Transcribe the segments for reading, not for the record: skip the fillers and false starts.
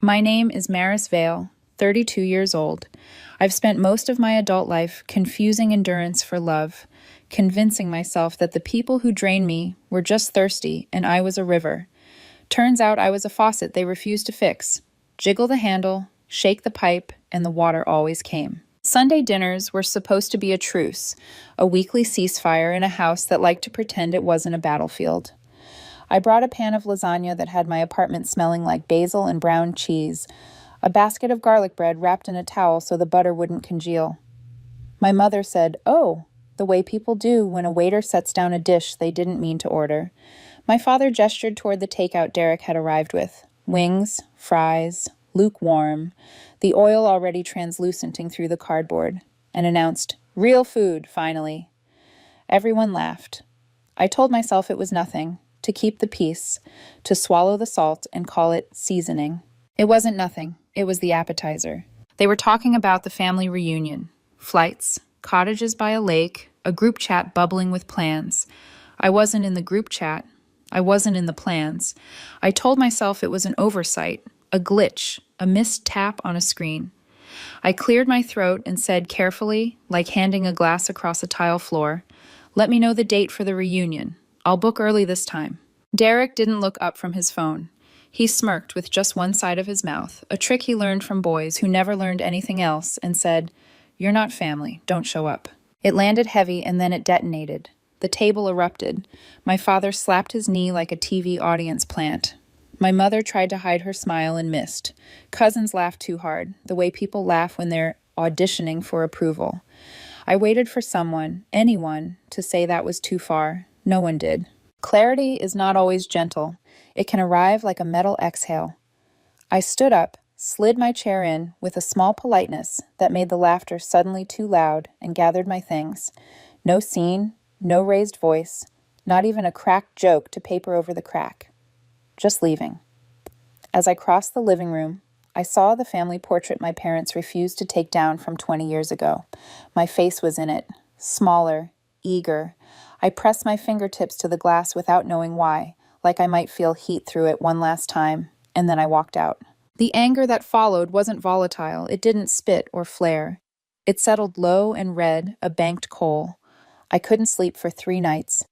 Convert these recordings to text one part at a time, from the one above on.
My name is Maris Vale, 32 years old. I've spent most of my adult life confusing endurance for love, convincing myself that the people who drained me were just thirsty and I was a river. Turns out I was a faucet they refused to fix. Jiggle the handle, shake the pipe, and the water always came. Sunday dinners were supposed to be a truce, a weekly ceasefire in a house that liked to pretend it wasn't a battlefield. I brought a pan of lasagna that had my apartment smelling like basil and brown cheese, a basket of garlic bread wrapped in a towel so the butter wouldn't congeal. My mother said, "Oh," the way people do when a waiter sets down a dish they didn't mean to order. My father gestured toward the takeout Derek had arrived with. Wings, fries, lukewarm, the oil already translucenting through the cardboard, and announced, "Real food, finally." Everyone laughed. I told myself it was nothing, to keep the peace, to swallow the salt and call it seasoning. It wasn't nothing. It was the appetizer. They were talking about the family reunion, flights, cottages by a lake, a group chat bubbling with plans. I wasn't in the group chat. I wasn't in the plans. I told myself it was an oversight, a glitch, a missed tap on a screen. I cleared my throat and said carefully, like handing a glass across a tile floor, "Let me know the date for the reunion. I'll book early this time." Derek didn't look up from his phone. He smirked with just one side of his mouth, a trick he learned from boys who never learned anything else, and said, "You're not family. Don't show up." It landed heavy and then it detonated. The table erupted. My father slapped his knee like a TV audience plant. My mother tried to hide her smile and missed. Cousins laughed too hard, the way people laugh when they're auditioning for approval. I waited for someone, anyone, to say that was too far. No one did. Clarity is not always gentle. It can arrive like a metal exhale. I stood up, slid my chair in with a small politeness that made the laughter suddenly too loud, and gathered my things. No scene, no raised voice, not even a cracked joke to paper over the crack. Just leaving. As I crossed the living room, I saw the family portrait my parents refused to take down from 20 years ago. My face was in it, smaller, eager. I pressed my fingertips to the glass without knowing why, like I might feel heat through it one last time, and then I walked out. The anger that followed wasn't volatile. It didn't spit or flare. It settled low and red, a banked coal. I couldn't sleep for 3 nights.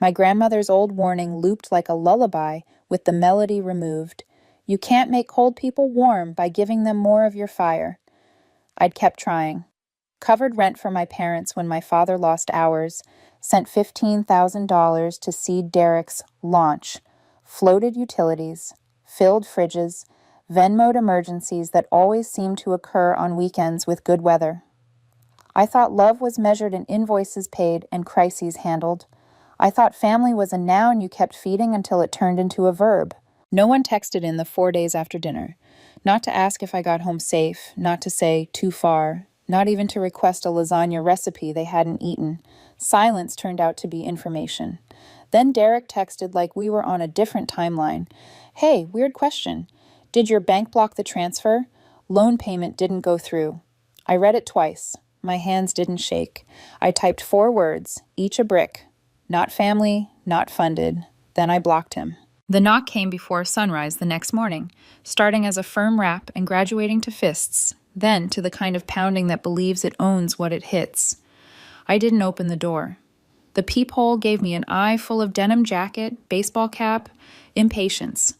My grandmother's old warning looped like a lullaby with the melody removed. You can't make cold people warm by giving them more of your fire. I'd kept trying. Covered rent for my parents when my father lost ours, sent $15,000 to seed Derek's launch, floated utilities, filled fridges, Venmoed emergencies that always seemed to occur on weekends with good weather. I thought love was measured in invoices paid and crises handled. I thought family was a noun you kept feeding until it turned into a verb. No one texted in the 4 days after dinner. Not to ask if I got home safe, not to say too far, not even to request a lasagna recipe they hadn't eaten. Silence turned out to be information. Then Derek texted like we were on a different timeline. "Hey, weird question. Did your bank block the transfer? Loan payment didn't go through." I read it twice. My hands didn't shake. I typed 4 words, each a brick. Not family, not funded. Then I blocked him. The knock came before sunrise the next morning, starting as a firm rap and graduating to fists, then to the kind of pounding that believes it owns what it hits. I didn't open the door. The peephole gave me an eye full of denim jacket, baseball cap, impatience.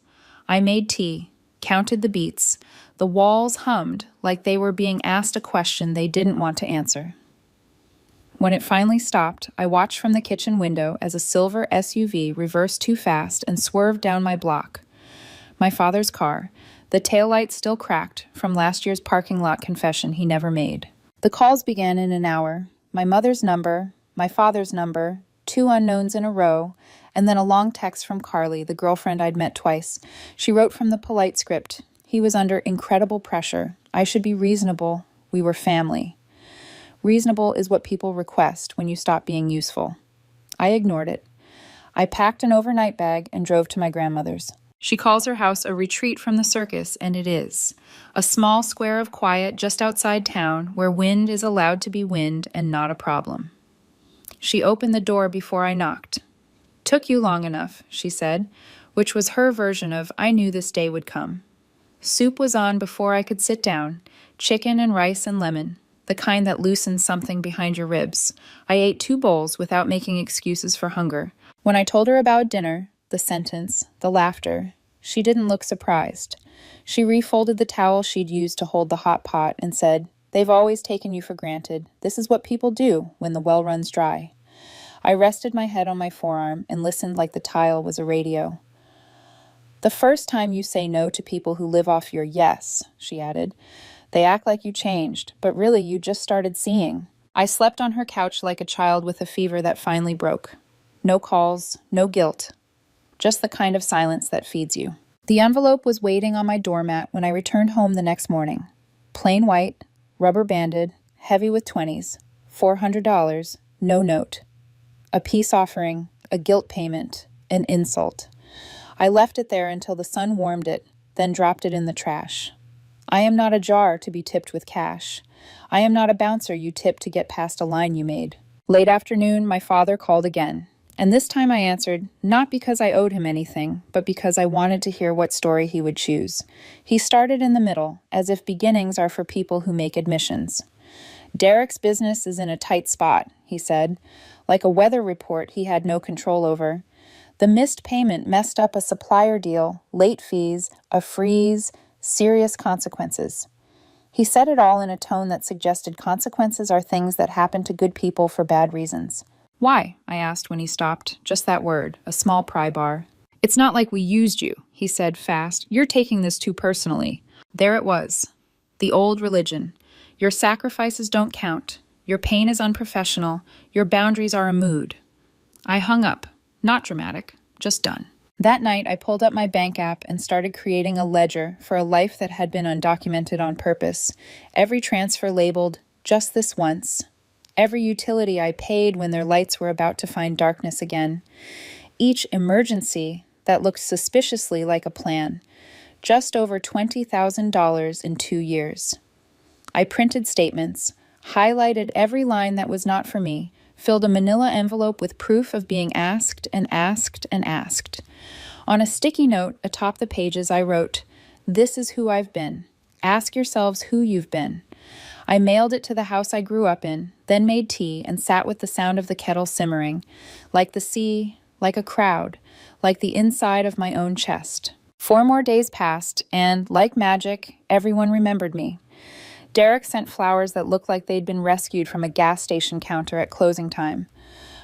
I made tea, counted the beats. The walls hummed like they were being asked a question they didn't want to answer. When it finally stopped, I watched from the kitchen window as a silver SUV reversed too fast and swerved down my block. My father's car, the taillight still cracked from last year's parking lot confession he never made. The calls began in an hour. My mother's number, my father's number, 2 unknowns in a row, and then a long text from Carly, the girlfriend I'd met twice. She wrote from the polite script. He was under incredible pressure. I should be reasonable. We were family. Reasonable is what people request when you stop being useful. I ignored it. I packed an overnight bag and drove to my grandmother's. She calls her house a retreat from the circus, and it is. A small square of quiet just outside town where wind is allowed to be wind and not a problem. She opened the door before I knocked. "Took you long enough," she said, which was her version of "I knew this day would come." Soup was on before I could sit down, chicken and rice and lemon, the kind that loosens something behind your ribs. I ate 2 bowls without making excuses for hunger. When I told her about dinner, the sentence, the laughter, she didn't look surprised. She refolded the towel she'd used to hold the hot pot and said, "They've always taken you for granted. This is what people do when the well runs dry." I rested my head on my forearm and listened like the tile was a radio. "The first time you say no to people who live off your yes," she added, "they act like you changed, but really you just started seeing." I slept on her couch like a child with a fever that finally broke. No calls, no guilt, just the kind of silence that feeds you. The envelope was waiting on my doormat when I returned home the next morning. Plain white, rubber banded, heavy with 20s, $400, no note. A peace offering, a guilt payment, an insult. I left it there until the sun warmed it, then dropped it in the trash. I am not a jar to be tipped with cash. I am not a bouncer you tip to get past a line you made. Late afternoon, my father called again, and this time I answered, not because I owed him anything, but because I wanted to hear what story he would choose. He started in the middle, as if beginnings are for people who make admissions. "Derek's business is in a tight spot," he said, like a weather report he had no control over. The missed payment messed up a supplier deal, late fees, a freeze, serious consequences. He said it all in a tone that suggested consequences are things that happen to good people for bad reasons. "Why?" I asked when he stopped. Just that word, a small pry bar. "It's not like we used you," he said fast. "You're taking this too personally." There it was. The old religion. Your sacrifices don't count. Your pain is unprofessional. Your boundaries are a mood. I hung up. Not dramatic, just done. That night, I pulled up my bank app and started creating a ledger for a life that had been undocumented on purpose. Every transfer labeled, "just this once." Every utility I paid when their lights were about to find darkness again. Each emergency that looked suspiciously like a plan. Just over $20,000 in 2 years. I printed statements, highlighted every line that was not for me, filled a manila envelope with proof of being asked and asked and asked. On a sticky note atop the pages, I wrote, "This is who I've been. Ask yourselves who you've been." I mailed it to the house I grew up in, then made tea and sat with the sound of the kettle simmering, like the sea, like a crowd, like the inside of my own chest. 4 more days passed, and, like magic, everyone remembered me. Derek sent flowers that looked like they'd been rescued from a gas station counter at closing time.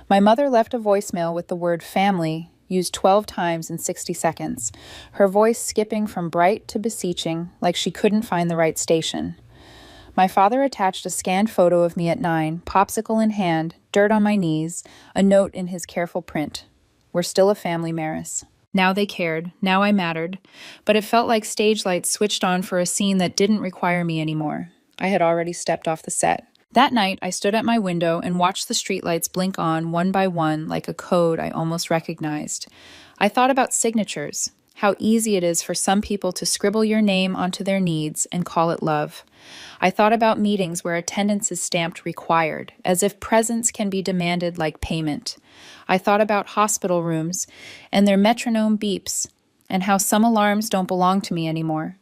My mother left a voicemail with the word family used 12 times in 60 seconds, her voice skipping from bright to beseeching like she couldn't find the right station. My father attached a scanned photo of me at 9, popsicle in hand, dirt on my knees, a note in his careful print. "We're still a family, Maris." Now they cared, now I mattered, but it felt like stage lights switched on for a scene that didn't require me anymore. I had already stepped off the set. That night, I stood at my window and watched the streetlights blink on one by one like a code I almost recognized. I thought about signatures, how easy it is for some people to scribble your name onto their needs and call it love. I thought about meetings where attendance is stamped required, as if presence can be demanded like payment. I thought about hospital rooms and their metronome beeps, and how some alarms don't belong to me anymore.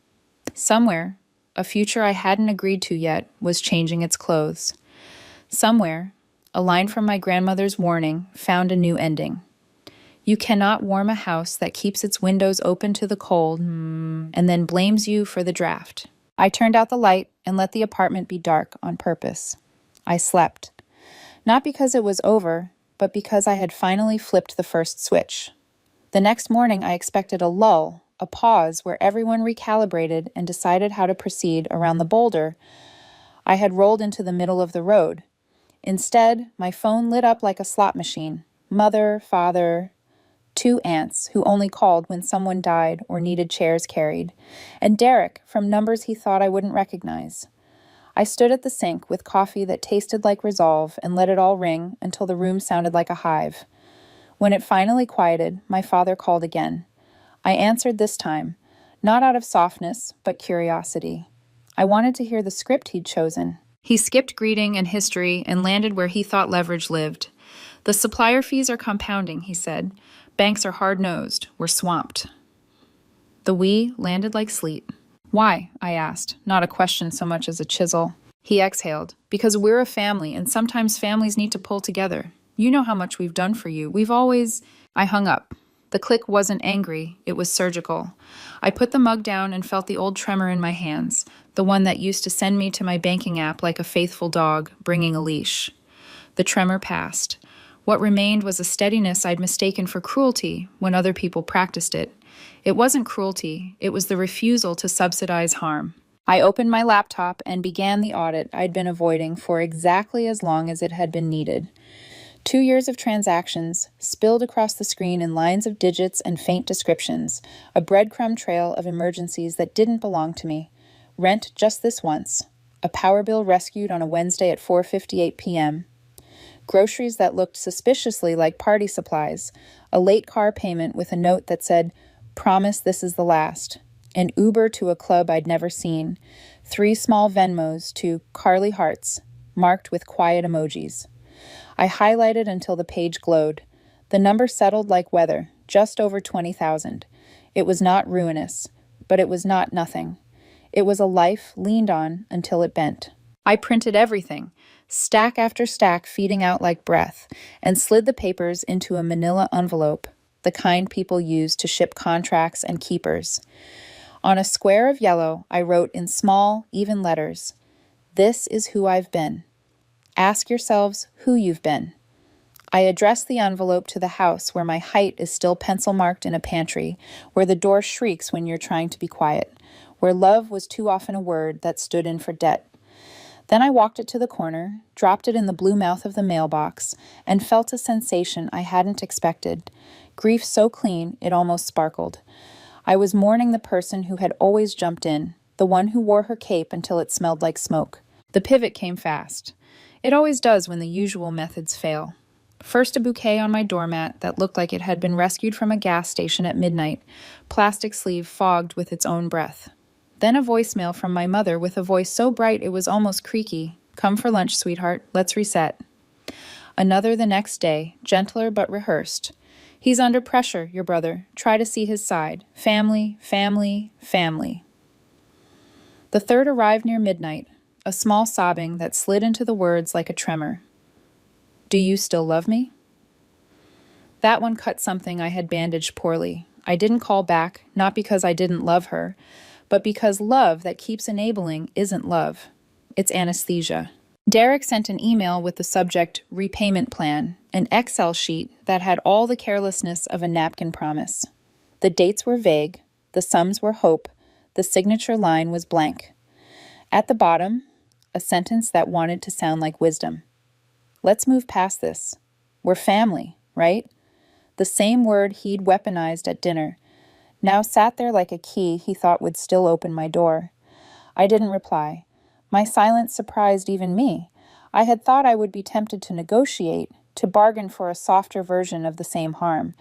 Somewhere, a future I hadn't agreed to yet was changing its clothes. Somewhere, a line from my grandmother's warning found a new ending. You cannot warm a house that keeps its windows open to the cold and then blames you for the draft. I turned out the light and let the apartment be dark on purpose. I slept. Not because it was over, but because I had finally flipped the first switch. The next morning I expected a lull, a pause where everyone recalibrated and decided how to proceed around the boulder I had rolled into the middle of the road. Instead, my phone lit up like a slot machine. Mother, father, 2 aunts who only called when someone died or needed chairs carried, and Derek from numbers he thought I wouldn't recognize. I stood at the sink with coffee that tasted like resolve and let it all ring until the room sounded like a hive. When it finally quieted, my father called again. I answered this time, not out of softness, but curiosity. I wanted to hear the script he'd chosen. He skipped greeting and history and landed where he thought leverage lived. "The supplier fees are compounding," he said. "Banks are hard-nosed. We're swamped." The "we" landed like sleet. Why? I asked, not a question so much as a chisel. He exhaled. Because we're a family, and sometimes families need to pull together. You know how much we've done for you. We've always... I hung up. The click wasn't angry, it was surgical. I put the mug down and felt the old tremor in my hands, the one that used to send me to my banking app like a faithful dog, bringing a leash. The tremor passed. What remained was a steadiness I'd mistaken for cruelty when other people practiced it. It wasn't cruelty, it was the refusal to subsidize harm. I opened my laptop and began the audit I'd been avoiding for exactly as long as it had been needed. 2 years of transactions, spilled across the screen in lines of digits and faint descriptions, a breadcrumb trail of emergencies that didn't belong to me. Rent just this once. A power bill rescued on a Wednesday at 4:58 p.m. Groceries that looked suspiciously like party supplies. A late car payment with a note that said, "Promise this is the last." An Uber to a club I'd never seen. 3 small Venmos to Carly Hearts, marked with quiet emojis. I highlighted until the page glowed. The number settled like weather, just over 20,000. It was not ruinous, but it was not nothing. It was a life leaned on until it bent. I printed everything, stack after stack feeding out like breath, and slid the papers into a manila envelope, the kind people use to ship contracts and keepers. On a square of yellow, I wrote in small, even letters, "This is who I've been. Ask yourselves who you've been." I addressed the envelope to the house where my height is still pencil-marked in a pantry, where the door shrieks when you're trying to be quiet, where love was too often a word that stood in for debt. Then I walked it to the corner, dropped it in the blue mouth of the mailbox, and felt a sensation I hadn't expected. Grief so clean it almost sparkled. I was mourning the person who had always jumped in, the one who wore her cape until it smelled like smoke. The pivot came fast. It always does when the usual methods fail. First a bouquet on my doormat that looked like it had been rescued from a gas station at midnight, plastic sleeve fogged with its own breath. Then a voicemail from my mother with a voice so bright it was almost creaky. "Come for lunch, sweetheart. Let's reset." Another the next day, gentler but rehearsed. "He's under pressure, your brother. Try to see his side. Family, family, family." The third arrived near midnight, a small sobbing that slid into the words like a tremor. "Do you still love me?" That one cut something I had bandaged poorly. I didn't call back, not because I didn't love her, but because love that keeps enabling isn't love. It's anesthesia. Derek sent an email with the subject repayment plan, an Excel sheet that had all the carelessness of a napkin promise. The dates were vague, the sums were hope, the signature line was blank. At the bottom, a sentence that wanted to sound like wisdom. "Let's move past this. We're family, right?" The same word he'd weaponized at dinner, now sat there like a key he thought would still open my door. I didn't reply. My silence surprised even me. I had thought I would be tempted to negotiate, to bargain for a softer version of the same harm.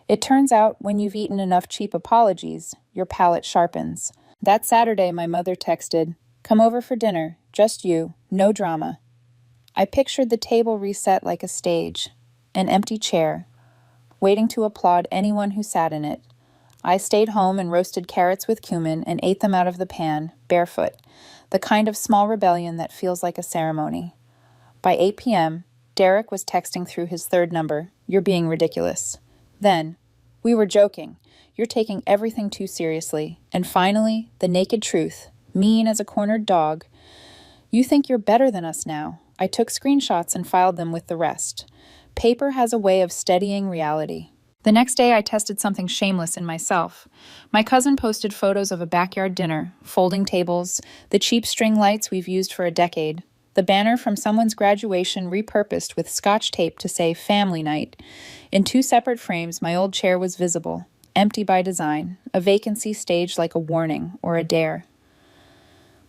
It turns out when you've eaten enough cheap apologies, your palate sharpens. That Saturday, my mother texted, "Come over for dinner, just you, no drama." I pictured the table reset like a stage, an empty chair, waiting to applaud anyone who sat in it. I stayed home and roasted carrots with cumin and ate them out of the pan, barefoot, the kind of small rebellion that feels like a ceremony. By 8 p.m., Derek was texting through his third number, "You're being ridiculous." Then, "We were joking. You're taking everything too seriously." And finally, the naked truth, mean as a cornered dog. "You think you're better than us now." I took screenshots and filed them with the rest. Paper has a way of steadying reality. The next day, I tested something shameless in myself. My cousin posted photos of a backyard dinner, folding tables, the cheap string lights we've used for a decade, the banner from someone's graduation repurposed with Scotch tape to say family night. In 2 separate frames, my old chair was visible, empty by design, a vacancy staged like a warning or a dare.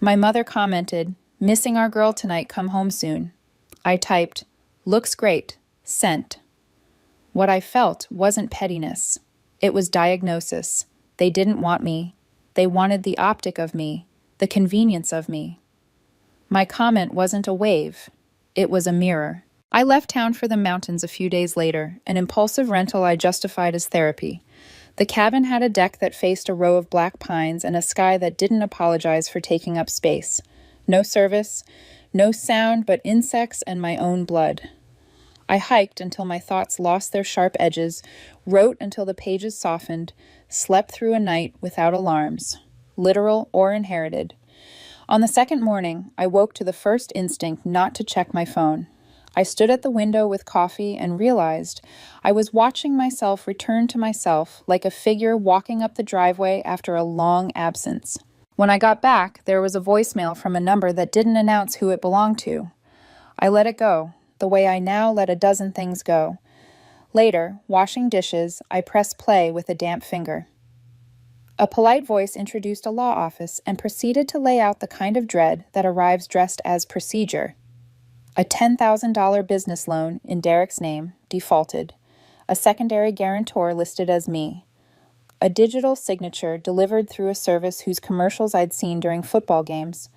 My mother commented, "Missing our girl tonight, come home soon." I typed, "Looks great, sent." What I felt wasn't pettiness. It was diagnosis. They didn't want me. They wanted the optic of me, the convenience of me. My comment wasn't a wave. It was a mirror. I left town for the mountains a few days later, an impulsive rental I justified as therapy. The cabin had a deck that faced a row of black pines and a sky that didn't apologize for taking up space. No service, no sound but insects and my own blood. I hiked until my thoughts lost their sharp edges, wrote until the pages softened, slept through a night without alarms, literal or inherited. On the second morning, I woke to the first instinct not to check my phone. I stood at the window with coffee and realized I was watching myself return to myself like a figure walking up the driveway after a long absence. When I got back, there was a voicemail from a number that didn't announce who it belonged to. I let it go, the way I now let a dozen things go. Later, washing dishes, I pressed play with a damp finger. A polite voice introduced a law office and proceeded to lay out the kind of dread that arrives dressed as procedure. A $10,000 business loan in Derek's name, defaulted. A secondary guarantor listed as me. A digital signature delivered through a service whose commercials I'd seen during football games.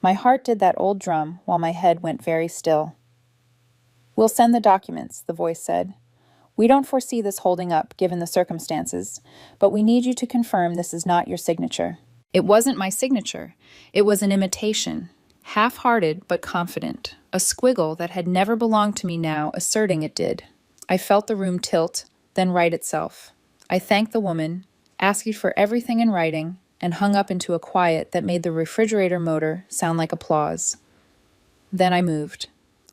My heart did that old drum while my head went very still. "We'll send the documents," the voice said. "We don't foresee this holding up, given the circumstances, but we need you to confirm this is not your signature." It wasn't my signature. It was an imitation, half-hearted but confident, a squiggle that had never belonged to me now asserting it did. I felt the room tilt, then right itself. I thanked the woman, asked for everything in writing, and hung up into a quiet that made the refrigerator motor sound like applause. Then I moved.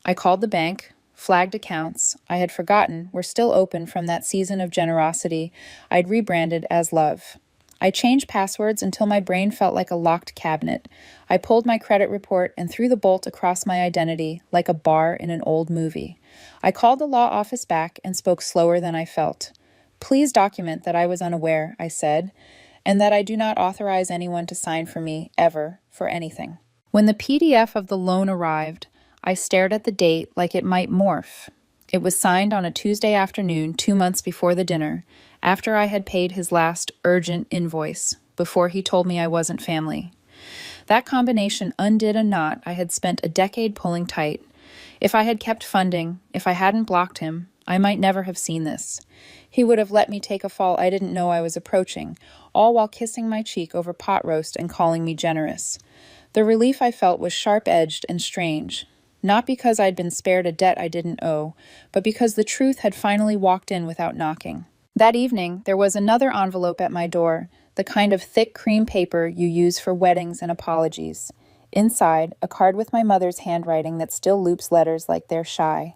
I called the bank, flagged accounts I had forgotten were still open from that season of generosity I'd rebranded as love. I changed passwords until my brain felt like a locked cabinet. I pulled my credit report and threw the bolt across my identity like a bar in an old movie. I called the law office back and spoke slower than I felt. "Please document that I was unaware," I said, "and that I do not authorize anyone to sign for me, ever, for anything." When the PDF of the loan arrived, I stared at the date like it might morph. It was signed on a Tuesday afternoon 2 months before the dinner, after I had paid his last urgent invoice, before he told me I wasn't family. That combination undid a knot I had spent a decade pulling tight. If I had kept funding, if I hadn't blocked him, I might never have seen this. He would have let me take a fall I didn't know I was approaching, all while kissing my cheek over pot roast and calling me generous. The relief I felt was sharp-edged and strange. Not because I'd been spared a debt I didn't owe, but because the truth had finally walked in without knocking. That evening, there was another envelope at my door, the kind of thick cream paper you use for weddings and apologies. Inside, a card with my mother's handwriting that still loops letters like they're shy.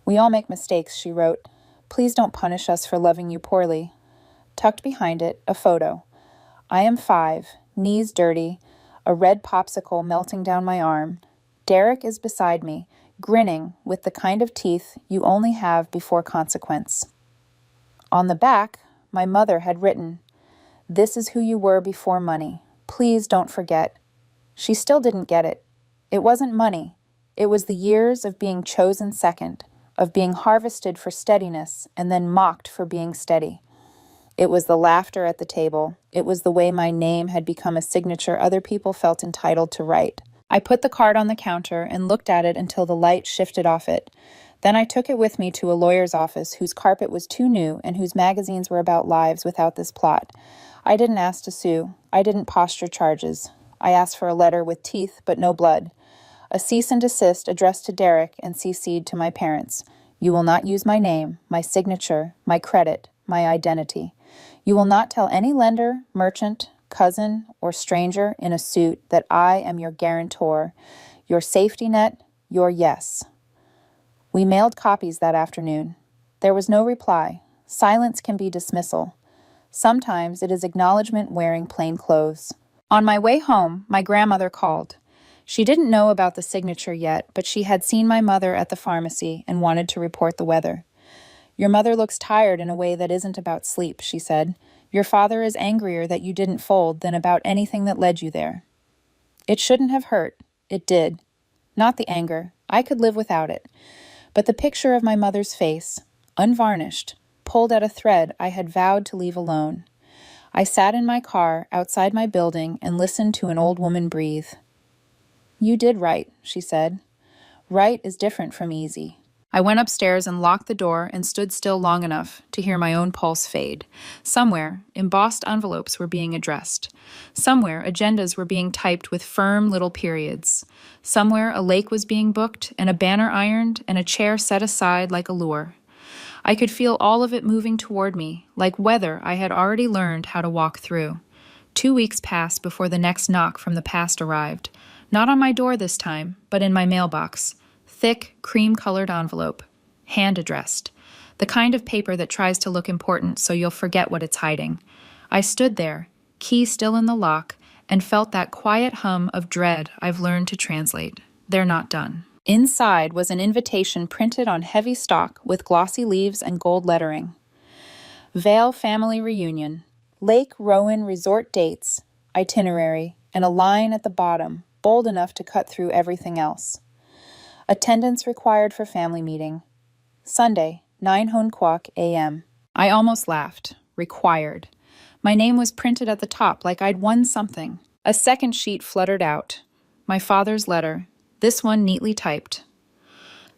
"We all make mistakes," she wrote. "Please don't punish us for loving you poorly." Tucked behind it, a photo. I am 5, knees dirty, a red popsicle melting down my arm. Derek is beside me, grinning with the kind of teeth you only have before consequence. On the back, my mother had written, "This is who you were before money. Please don't forget." She still didn't get it. It wasn't money. It was the years of being chosen second, of being harvested for steadiness and then mocked for being steady. It was the laughter at the table. It was the way my name had become a signature other people felt entitled to write. I put the card on the counter and looked at it until the light shifted off it. Then I took it with me to a lawyer's office whose carpet was too new and whose magazines were about lives without this plot. I didn't ask to sue. I didn't posture charges. I asked for a letter with teeth but no blood. A cease and desist addressed to Derek and CC'd to my parents. "You will not use my name, my signature, my credit, my identity. You will not tell any lender, merchant, cousin, or stranger in a suit that I am your guarantor, your safety net, your yes." We mailed copies that afternoon. There was no reply. Silence can be dismissal. Sometimes it is acknowledgement wearing plain clothes. On my way home, my grandmother called. She didn't know about the signature yet, but she had seen my mother at the pharmacy and wanted to report the weather. "Your mother looks tired in a way that isn't about sleep," she said. "Your father is angrier that you didn't fold than about anything that led you there." It shouldn't have hurt. It did. Not the anger. I could live without it. But the picture of my mother's face, unvarnished, pulled at a thread I had vowed to leave alone. I sat in my car outside my building and listened to an old woman breathe. "You did right," she said. "Right is different from easy. I went upstairs and locked the door and stood still long enough to hear my own pulse fade. Somewhere, embossed envelopes were being addressed. Somewhere, agendas were being typed with firm little periods. Somewhere, a lake was being booked and a banner ironed and a chair set aside like a lure. I could feel all of it moving toward me, like weather I had already learned how to walk through. 2 weeks passed before the next knock from the past arrived. Not on my door this time, but in my mailbox. Thick, cream-colored envelope. Hand-addressed. The kind of paper that tries to look important so you'll forget what it's hiding. I stood there, key still in the lock, and felt that quiet hum of dread I've learned to translate. They're not done. Inside was an invitation printed on heavy stock with glossy leaves and gold lettering. Vale Family Reunion. Lake Rowan Resort dates, itinerary, and a line at the bottom, bold enough to cut through everything else. Attendance required for family meeting. Sunday, 9 Honquak a.m. I almost laughed. Required. My name was printed at the top like I'd won something. A second sheet fluttered out. My father's letter, this one neatly typed.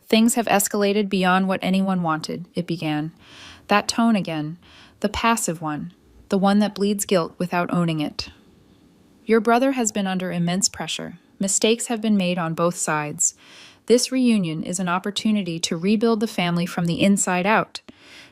Things have escalated beyond what anyone wanted, it began. That tone again, the passive one, the one that bleeds guilt without owning it. Your brother has been under immense pressure. Mistakes have been made on both sides. This reunion is an opportunity to rebuild the family from the inside out.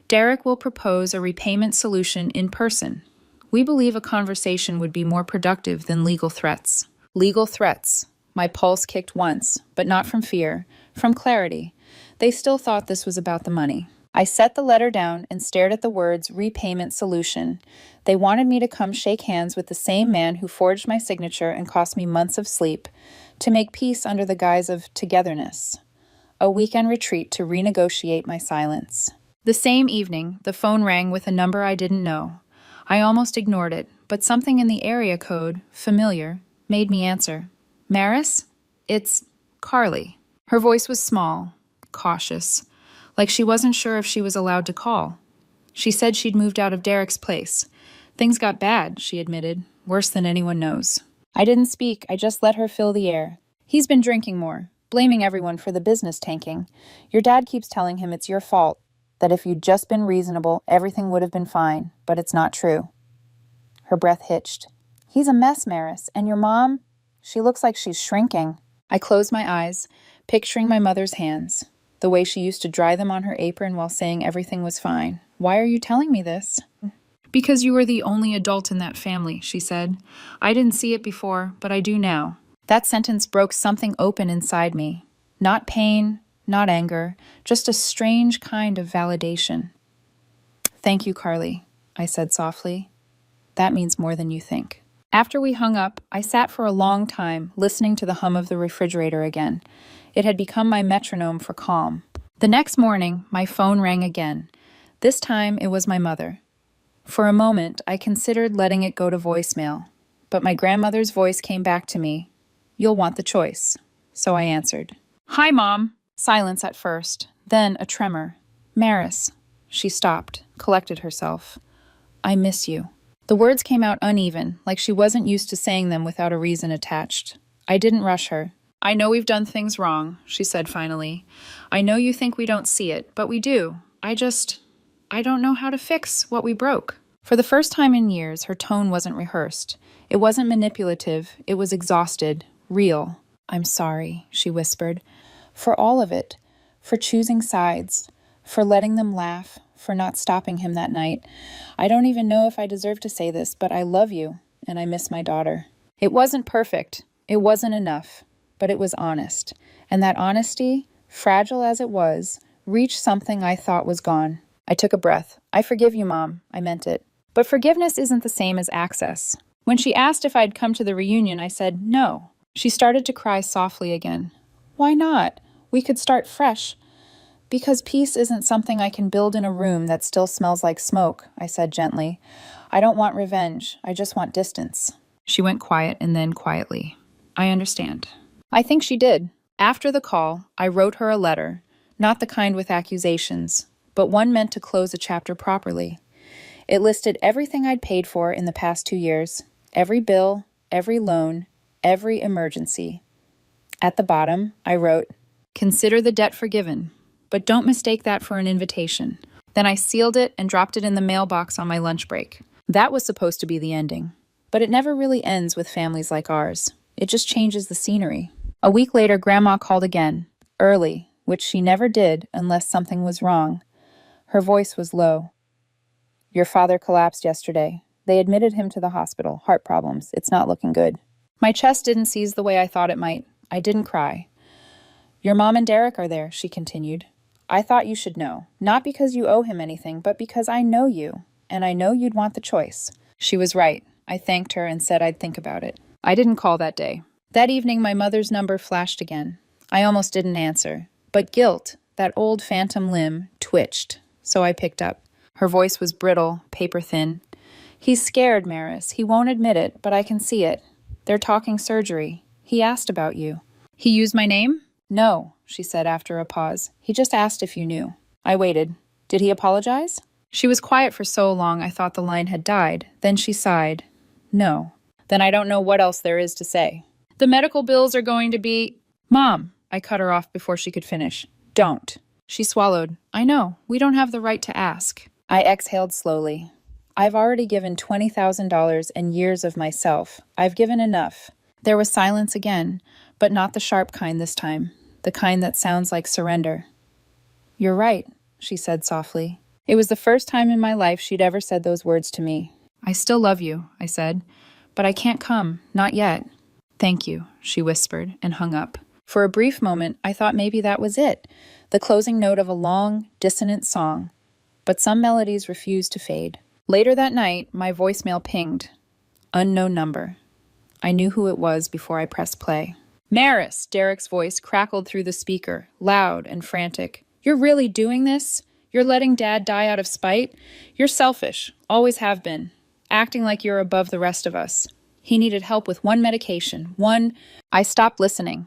Derek will propose a repayment solution in person. We believe a conversation would be more productive than legal threats. Legal threats. My pulse kicked once, but not from fear, from clarity. They still thought this was about the money. I set the letter down and stared at the words repayment solution. They wanted me to come shake hands with the same man who forged my signature and cost me months of sleep, to make peace under the guise of togetherness. A weekend retreat to renegotiate my silence. The same evening, the phone rang with a number I didn't know. I almost ignored it, but something in the area code, familiar, made me answer. Maris? It's Carly. Her voice was small, cautious, like she wasn't sure if she was allowed to call. She said she'd moved out of Derek's place. Things got bad, she admitted, worse than anyone knows. I didn't speak, I just let her fill the air. He's been drinking more, blaming everyone for the business tanking. Your dad keeps telling him it's your fault, that if you'd just been reasonable, everything would have been fine, but it's not true. Her breath hitched. He's a mess, Maris, and your mom? She looks like she's shrinking. I closed my eyes, picturing my mother's hands, the way she used to dry them on her apron while saying everything was fine. Why are you telling me this? Because you were the only adult in that family, she said. I didn't see it before, but I do now. That sentence broke something open inside me. Not pain, not anger, just a strange kind of validation. Thank you, Carly, I said softly. That means more than you think. After we hung up, I sat for a long time, listening to the hum of the refrigerator again. It had become my metronome for calm. The next morning, my phone rang again. This time, it was my mother. For a moment, I considered letting it go to voicemail, but my grandmother's voice came back to me. You'll want the choice. So I answered. Hi, Mom. Silence at first, then a tremor. Maris. She stopped, collected herself. I miss you. The words came out uneven, like she wasn't used to saying them without a reason attached. I didn't rush her. I know we've done things wrong, she said finally. I know you think we don't see it, but we do. I don't know how to fix what we broke. For the first time in years, her tone wasn't rehearsed. It wasn't manipulative. It was exhausted, real. I'm sorry, she whispered. For all of it. For choosing sides. For letting them laugh. For not stopping him that night. I don't even know if I deserve to say this, but I love you, and I miss my daughter. It wasn't perfect. It wasn't enough. But it was honest. And that honesty, fragile as it was, reached something I thought was gone. I took a breath. I forgive you, Mom. I meant it. But forgiveness isn't the same as access. When she asked if I'd come to the reunion, I said no. She started to cry softly again. Why not? We could start fresh. Because peace isn't something I can build in a room that still smells like smoke, I said gently. I don't want revenge. I just want distance. She went quiet and then quietly. I understand. I think she did. After the call, I wrote her a letter, not the kind with accusations, but one meant to close a chapter properly. It listed everything I'd paid for in the past 2 years, every bill, every loan, every emergency. At the bottom, I wrote, Consider the debt forgiven. but don't mistake that for an invitation." Then I sealed it and dropped it in the mailbox on my lunch break. That was supposed to be the ending. But it never really ends with families like ours. It just changes the scenery. A week later, Grandma called again, early, which she never did unless something was wrong. Her voice was low. "Your father collapsed yesterday. They admitted him to the hospital. Heart problems. It's not looking good." My chest didn't seize the way I thought it might. I didn't cry. "Your mom and Derek are there," she continued. "I thought you should know. Not because you owe him anything, but because I know you, and I know you'd want the choice." She was right. I thanked her and said I'd think about it. I didn't call that day. That evening, my mother's number flashed again. I almost didn't answer. But guilt, that old phantom limb, twitched, so I picked up. Her voice was brittle, paper-thin. "He's scared, Maris. He won't admit it, but I can see it. They're talking surgery. He asked about you." "He used my name?" "No," she said after a pause. "He just asked if you knew." I waited. "Did he apologize?" She was quiet for so long I thought the line had died. Then she sighed. "No." "Then I don't know what else there is to say." "The medical bills are going to be—" "Mom!" I cut her off before she could finish. "Don't." She swallowed. "I know. We don't have the right to ask." I exhaled slowly. "I've already given $20,000 and years of myself. I've given enough." There was silence again, but not the sharp kind this time, the kind that sounds like surrender. "You're right," she said softly. It was the first time in my life she'd ever said those words to me. "I still love you," I said, "but I can't come, not yet." "Thank you," she whispered and hung up. For a brief moment, I thought maybe that was it, the closing note of a long, dissonant song. But some melodies refused to fade. Later that night, my voicemail pinged. Unknown number. I knew who it was before I pressed play. "Maris!" Derek's voice crackled through the speaker, loud and frantic. "You're really doing this? You're letting Dad die out of spite? You're selfish, always have been, acting like you're above the rest of us. He needed help with one medication, one—" I stopped listening.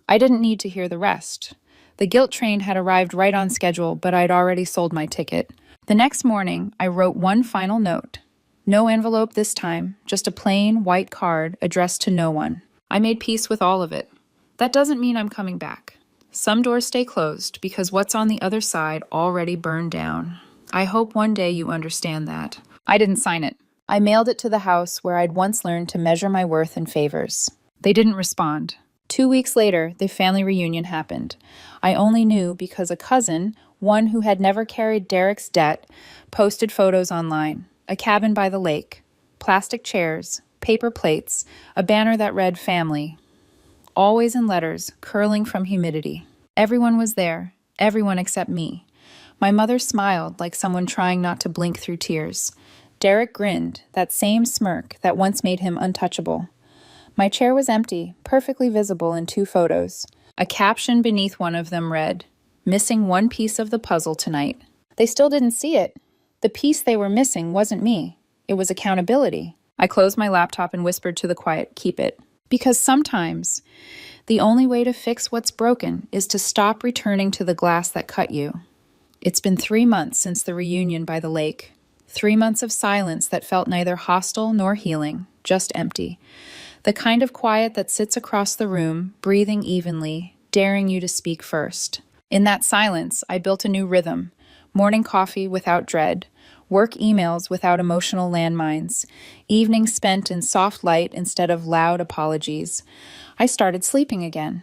I didn't need to hear the rest. The guilt train had arrived right on schedule, but I'd already sold my ticket. The next morning, I wrote one final note. No envelope this time, just a plain, white card addressed to no one. I made peace with all of it. That doesn't mean I'm coming back. Some doors stay closed because what's on the other side already burned down. I hope one day you understand that. I didn't sign it. I mailed it to the house where I'd once learned to measure my worth in favors. They didn't respond. 2 weeks later, the family reunion happened. I only knew because a cousin, one who had never carried Derek's debt, posted photos online. A cabin by the lake, plastic chairs, paper plates, a banner that read family. Always in letters, curling from humidity. Everyone was there, everyone except me. My mother smiled like someone trying not to blink through tears. Derek grinned, that same smirk that once made him untouchable. My chair was empty, perfectly visible in 2 photos. A caption beneath one of them read, "Missing one piece of the puzzle tonight." They still didn't see it. The piece they were missing wasn't me. It was accountability. I closed my laptop and whispered to the quiet, "Keep it." Because sometimes the only way to fix what's broken is to stop returning to the glass that cut you. It's been 3 months since the reunion by the lake. 3 months of silence that felt neither hostile nor healing, just empty. The kind of quiet that sits across the room, breathing evenly, daring you to speak first. In that silence, I built a new rhythm. Morning coffee without dread, work emails without emotional landmines, evenings spent in soft light instead of loud apologies. I started sleeping again.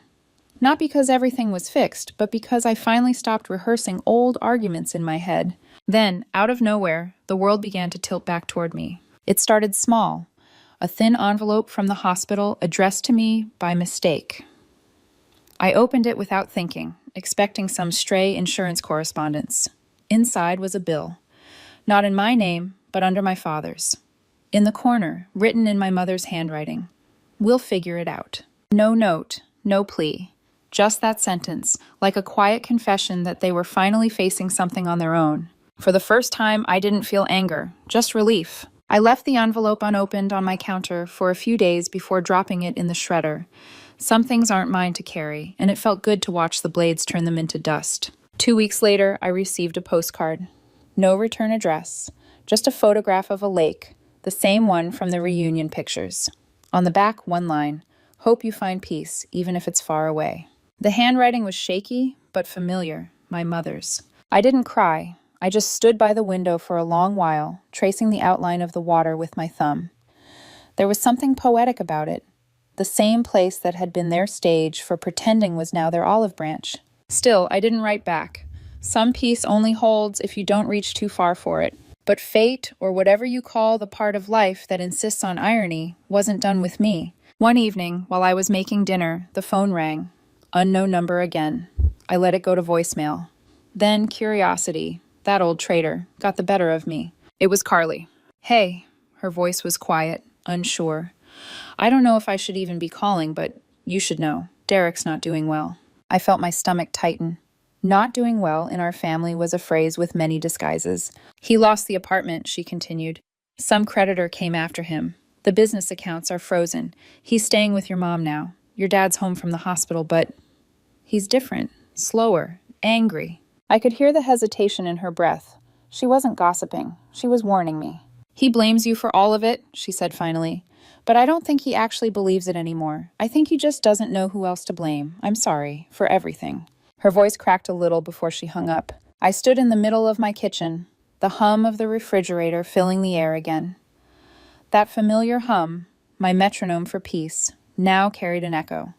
Not because everything was fixed, but because I finally stopped rehearsing old arguments in my head. Then, out of nowhere, the world began to tilt back toward me. It started small. A thin envelope from the hospital addressed to me by mistake. I opened it without thinking, expecting some stray insurance correspondence. Inside was a bill. Not in my name, but under my father's. In the corner, written in my mother's handwriting. "We'll figure it out." No note, no plea. Just that sentence, like a quiet confession that they were finally facing something on their own. For the first time, I didn't feel anger, just relief. I left the envelope unopened on my counter for a few days before dropping it in the shredder. Some things aren't mine to carry, and it felt good to watch the blades turn them into dust. 2 weeks later, I received a postcard. No return address, just a photograph of a lake, the same one from the reunion pictures. On the back, one line, "Hope you find peace, even if it's far away." The handwriting was shaky, but familiar. my mother's. I didn't cry. I just stood by the window for a long while, tracing the outline of the water with my thumb. There was something poetic about it. The same place that had been their stage for pretending was now their olive branch. Still, I didn't write back. Some peace only holds if you don't reach too far for it. But fate, or whatever you call the part of life that insists on irony, wasn't done with me. One evening, while I was making dinner, the phone rang. Unknown number again. I let it go to voicemail. Then curiosity, that old traitor, got the better of me. It was Carly. Hey. Her voice was quiet, unsure. I don't know if I should even be calling, but you should know. Derek's not doing well. I felt my stomach tighten. Not doing well in our family was a phrase with many disguises. He lost the apartment, she continued. Some creditor came after him. The business accounts are frozen. He's staying with your mom now. Your dad's home from the hospital, but he's different, slower, angry. I could hear the hesitation in her breath. She wasn't gossiping. She was warning me. He blames you for all of it, she said finally. But I don't think he actually believes it anymore. I think he just doesn't know who else to blame. I'm sorry, for everything. Her voice cracked a little before she hung up. I stood in the middle of my kitchen, the hum of the refrigerator filling the air again. That familiar hum, my metronome for peace, now carried an echo.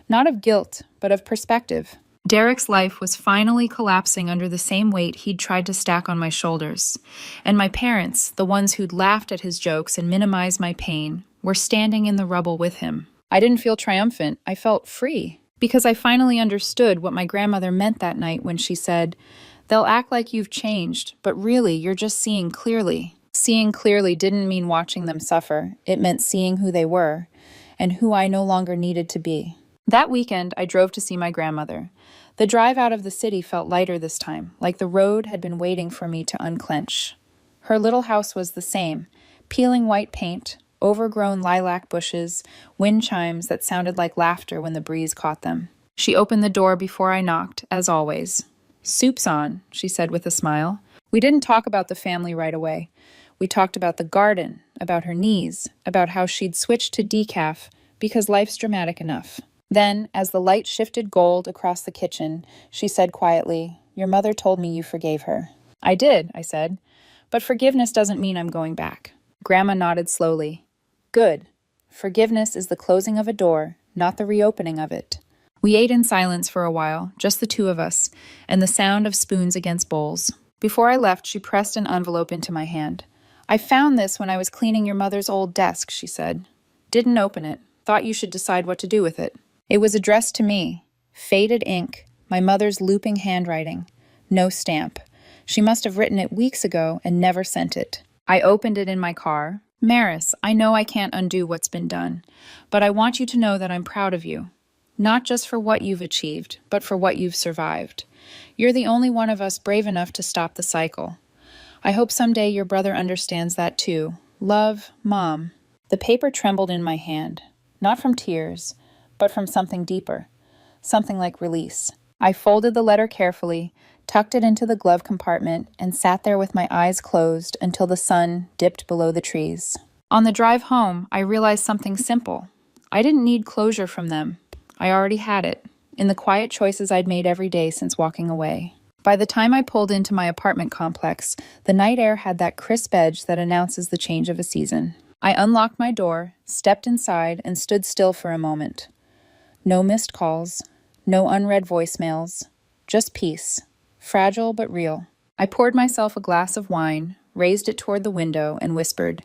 Not of guilt, but of perspective. Derek's life was finally collapsing under the same weight he'd tried to stack on my shoulders. And my parents, the ones who'd laughed at his jokes and minimized my pain, were standing in the rubble with him. I didn't feel triumphant. I felt free. Because I finally understood what my grandmother meant that night when she said, "They'll act like you've changed, but really you're just seeing clearly." Seeing clearly didn't mean watching them suffer. It meant seeing who they were, and who I no longer needed to be. That weekend, I drove to see my grandmother. The drive out of the city felt lighter this time, like the road had been waiting for me to unclench. Her little house was the same, peeling white paint, overgrown lilac bushes, wind chimes that sounded like laughter when the breeze caught them. She opened the door before I knocked, as always. "Soup's on," she said with a smile. We didn't talk about the family right away. We talked about the garden, about her knees, about how she'd switched to decaf because life's dramatic enough. Then, as the light shifted gold across the kitchen, she said quietly, "Your mother told me you forgave her." "I did," I said. "But forgiveness doesn't mean I'm going back." Grandma nodded slowly. "Good. Forgiveness is the closing of a door, not the reopening of it." We ate in silence for a while, just the two of us, and the sound of spoons against bowls. Before I left, she pressed an envelope into my hand. "I found this when I was cleaning your mother's old desk," she said. "Didn't open it. Thought you should decide what to do with it." It was addressed to me. Faded ink, my mother's looping handwriting. No stamp. She must have written it weeks ago and never sent it. I opened it in my car. "Maris, I know I can't undo what's been done, but I want you to know that I'm proud of you. Not just for what you've achieved, but for what you've survived. You're the only one of us brave enough to stop the cycle. I hope someday your brother understands that too. Love, Mom." The paper trembled in my hand, not from tears, but from something deeper, something like release. I folded the letter carefully, tucked it into the glove compartment, and sat there with my eyes closed until the sun dipped below the trees. On the drive home, I realized something simple. I didn't need closure from them. I already had it, in the quiet choices I'd made every day since walking away. By the time I pulled into my apartment complex, the night air had that crisp edge that announces the change of a season. I unlocked my door, stepped inside, and stood still for a moment. No missed calls, no unread voicemails, just peace, fragile but real. I poured myself a glass of wine, raised it toward the window, and whispered,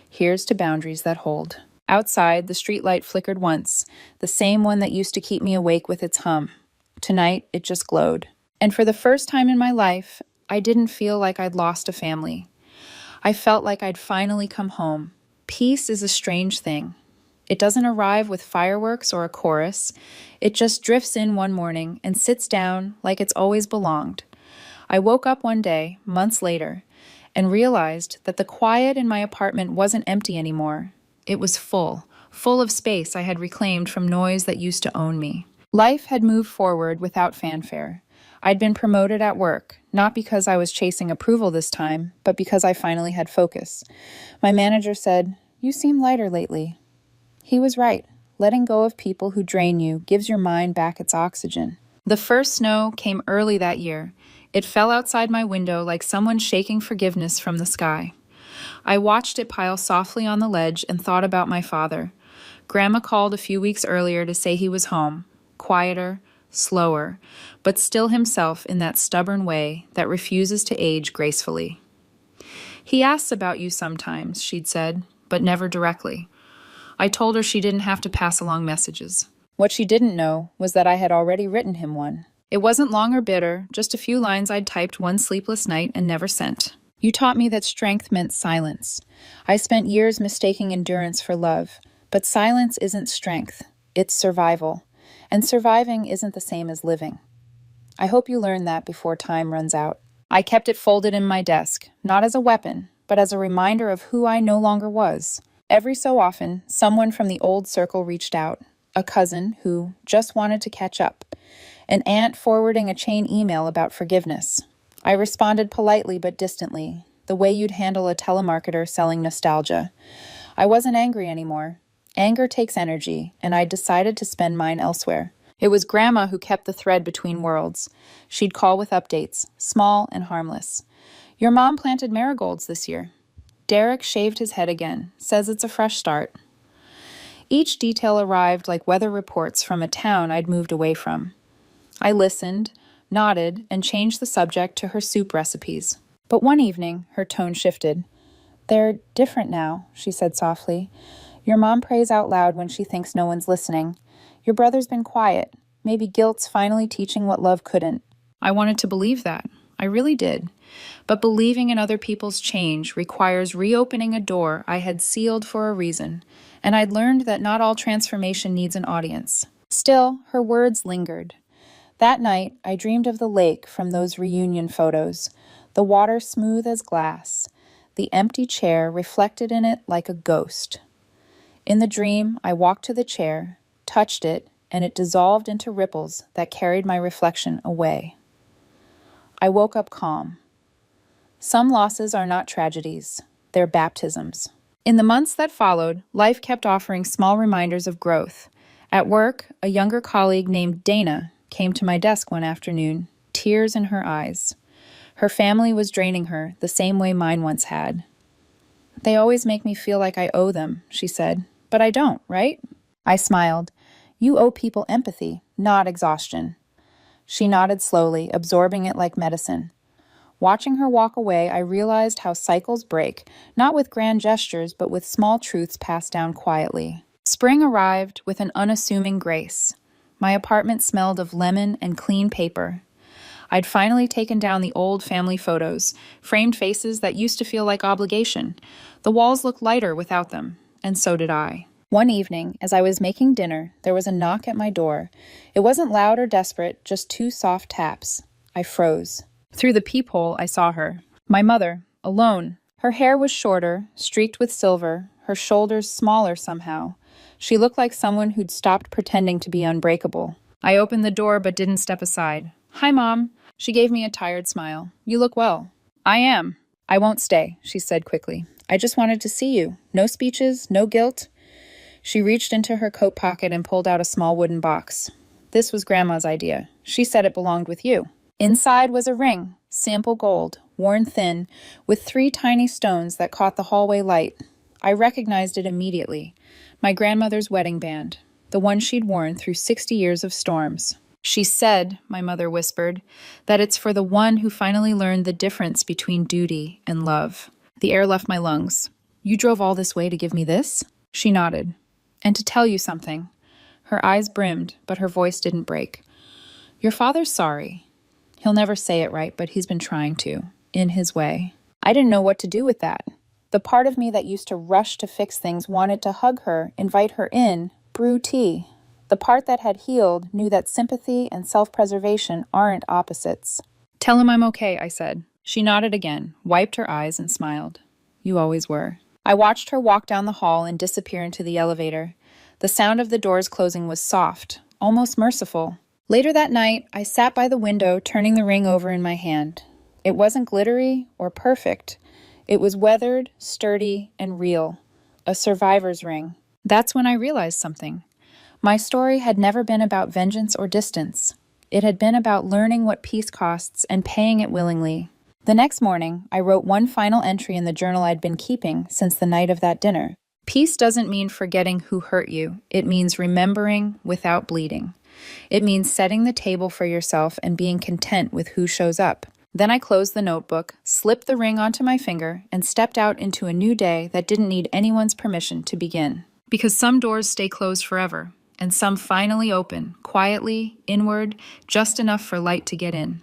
"Here's to boundaries that hold." Outside, the streetlight flickered once, the same one that used to keep me awake with its hum. Tonight, it just glowed. And for the first time in my life, I didn't feel like I'd lost a family. I felt like I'd finally come home. Peace is a strange thing. It doesn't arrive with fireworks or a chorus. It just drifts in one morning and sits down like it's always belonged. I woke up one day, months later, and realized that the quiet in my apartment wasn't empty anymore. It was full of space I had reclaimed from noise that used to own me. Life had moved forward without fanfare. I'd been promoted at work, not because I was chasing approval this time, but because I finally had focus. My manager said, "You seem lighter lately." He was right. Letting go of people who drain you gives your mind back its oxygen. The first snow came early that year. It fell outside my window like someone shaking forgiveness from the sky. I watched it pile softly on the ledge and thought about my father. Grandma called a few weeks earlier to say he was home, quieter, slower, but still himself in that stubborn way that refuses to age gracefully. He asks about you sometimes, she'd said, but never directly. I told her she didn't have to pass along messages. What she didn't know was that I had already written him one. It wasn't long or bitter, just a few lines I'd typed one sleepless night and never sent. You taught me that strength meant silence. I spent years mistaking endurance for love, but silence isn't strength, it's survival. And surviving isn't the same as living. I hope you learn that before time runs out. I kept it folded in my desk, not as a weapon, but as a reminder of who I no longer was. Every so often, someone from the old circle reached out. A cousin who just wanted to catch up. An aunt forwarding a chain email about forgiveness. I responded politely but distantly, the way you'd handle a telemarketer selling nostalgia. I wasn't angry anymore. Anger takes energy, and I decided to spend mine elsewhere. It was Grandma who kept the thread between worlds. She'd call with updates, small and harmless. Your mom planted marigolds this year. Derek shaved his head again, says it's a fresh start. Each detail arrived like weather reports from a town I'd moved away from. I listened, nodded, and changed the subject to her soup recipes. But one evening, her tone shifted. They're different now, she said softly. Your mom prays out loud when she thinks no one's listening. Your brother's been quiet. Maybe guilt's finally teaching what love couldn't. I wanted to believe that. I really did. But believing in other people's change requires reopening a door I had sealed for a reason, and I'd learned that not all transformation needs an audience. Still, her words lingered. That night, I dreamed of the lake from those reunion photos, the water smooth as glass, the empty chair reflected in it like a ghost. In the dream, I walked to the chair, touched it, and it dissolved into ripples that carried my reflection away. I woke up calm. Some losses are not tragedies, they're baptisms. In the months that followed, life kept offering small reminders of growth. At work, a younger colleague named Dana came to my desk one afternoon, tears in her eyes. Her family was draining her the same way mine once had. They always make me feel like I owe them, she said. But I don't, right? I smiled. You owe people empathy, not exhaustion. She nodded slowly, absorbing it like medicine. Watching her walk away, I realized how cycles break, not with grand gestures, but with small truths passed down quietly. Spring arrived with an unassuming grace. My apartment smelled of lemon and clean paper. I'd finally taken down the old family photos, framed faces that used to feel like obligation. The walls looked lighter without them, and so did I. One evening, as I was making dinner, there was a knock at my door. It wasn't loud or desperate, just two soft taps. I froze. Through the peephole, I saw her. My mother, alone. Her hair was shorter, streaked with silver, her shoulders smaller somehow. She looked like someone who'd stopped pretending to be unbreakable. I opened the door but didn't step aside. Hi, Mom. She gave me a tired smile. You look well. I am. I won't stay, she said quickly. I just wanted to see you. No speeches, no guilt. She reached into her coat pocket and pulled out a small wooden box. This was Grandma's idea. She said it belonged with you. Inside was a ring, sample gold, worn thin, with 3 tiny stones that caught the hallway light. I recognized it immediately. My grandmother's wedding band, the one she'd worn through 60 years of storms. She said, my mother whispered, that it's for the one who finally learned the difference between duty and love. The air left my lungs. You drove all this way to give me this? She nodded. And to tell you something. Her eyes brimmed, but her voice didn't break. Your father's sorry. He'll never say it right, but he's been trying to, in his way. I didn't know what to do with that. The part of me that used to rush to fix things wanted to hug her, invite her in, brew tea. The part that had healed knew that sympathy and self-preservation aren't opposites. Tell him I'm okay, I said. She nodded again, wiped her eyes, and smiled. You always were. I watched her walk down the hall and disappear into the elevator. The sound of the doors closing was soft, almost merciful. Later that night, I sat by the window, turning the ring over in my hand. It wasn't glittery or perfect. It was weathered, sturdy, and real. A survivor's ring. That's when I realized something. My story had never been about vengeance or distance. It had been about learning what peace costs and paying it willingly. The next morning, I wrote one final entry in the journal I'd been keeping since the night of that dinner. Peace doesn't mean forgetting who hurt you. It means remembering without bleeding. It means setting the table for yourself and being content with who shows up. Then I closed the notebook, slipped the ring onto my finger, and stepped out into a new day that didn't need anyone's permission to begin. Because some doors stay closed forever, and some finally open, quietly, inward, just enough for light to get in.